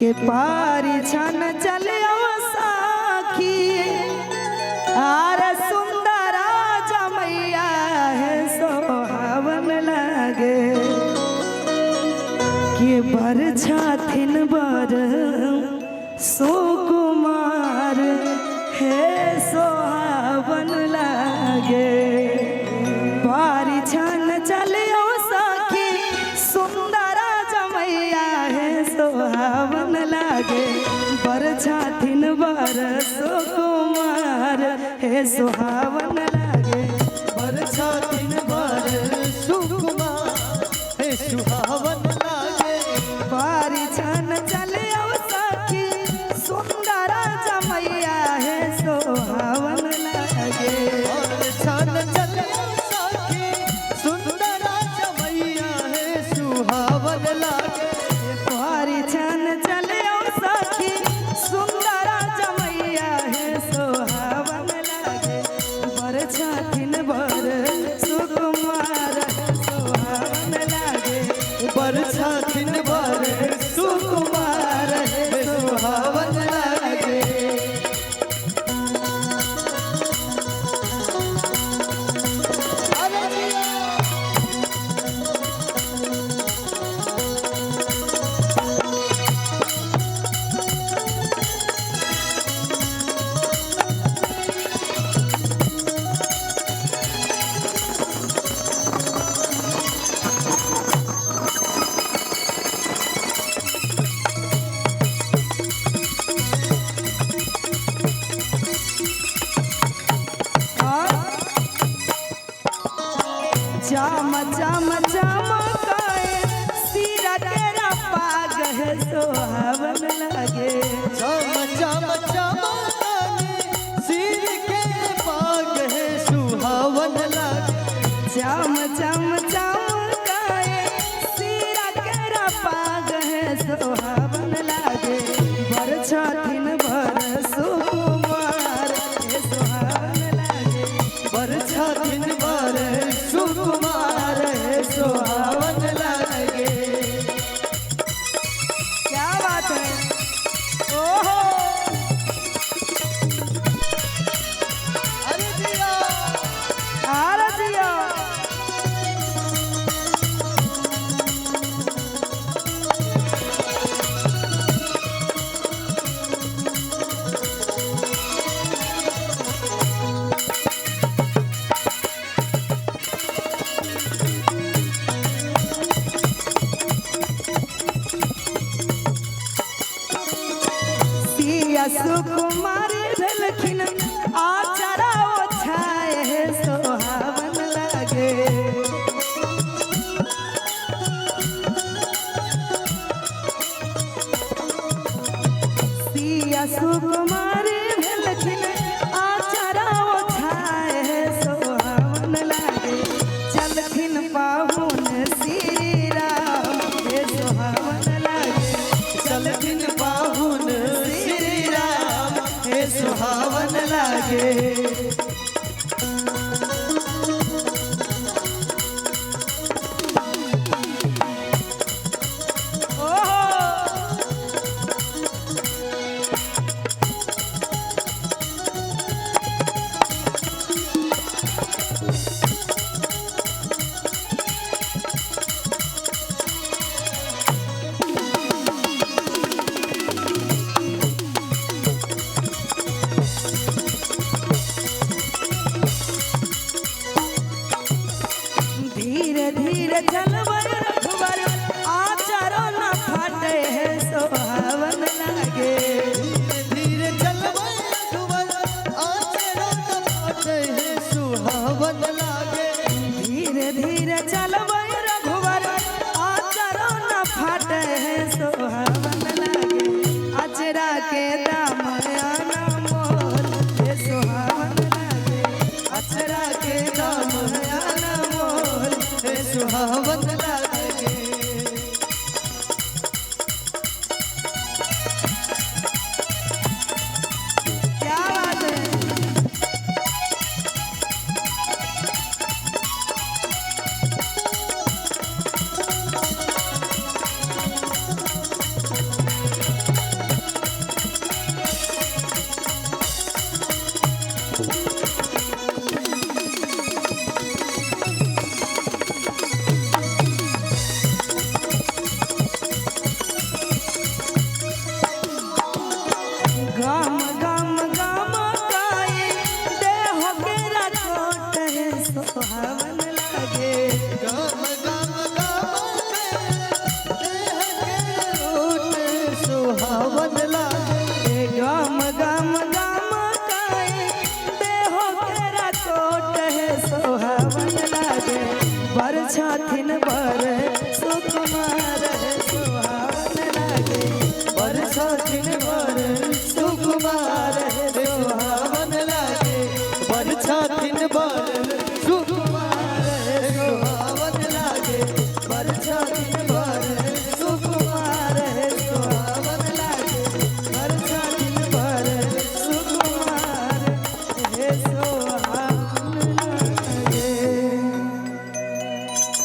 के पारी छन चलियो साखी आर सुंदरा जमैया है सोहावन लागे के बर छथिन बर सुकुमार है सोहावन लागे पारी छन चलियो साखी सुंदरा जमैया है सोहावन लागे बर छथिन बर सुकुमार हे सुहावन लागे बर छथिन बर सुकुमार हे सुहावन लागे पारी छन चलियो सखी सुंदरा जमैया है सोहावन लागे बर छन चलियो सखी सुंदरा जमैया हे सुहावन लागे पारी छन चलियो सखी सुंदरा जमैया है सोहावन लागे बर छथिन बर सुकुमार सोहावन लागे बर छथिन बर सुकुमार हे सुहावन लागे जाम जाम चमकाए सिरा तेरा पाग है सोहावन लागे चम चम चमकाए सिर के पाग है सुहावन लागे जाम जाम चमकाए सिरा तेरा पाग है सोहावन लागे बर छथिन बर सुकुमार है सोहावन लागे बर छथिन बर सुकुमार हे सुहावन लागे क्या बात है ओहो अरे दिया आरतिया सुकुमारी भेलखिन आचरा ओछाए हे सोहावन लागे सिया सुकुमारी भेलखिन आचरा ओछाए हे सोहावन लागे चलखिन पाहुन श्री राम हे सोहावन लागे चलखिन पाहुन श्री राम हे सुहावन लागे सुहावन लागे। ए गम गम गम काए देहो तेरा कोट है सुहावन लागे। बरछा थिन बर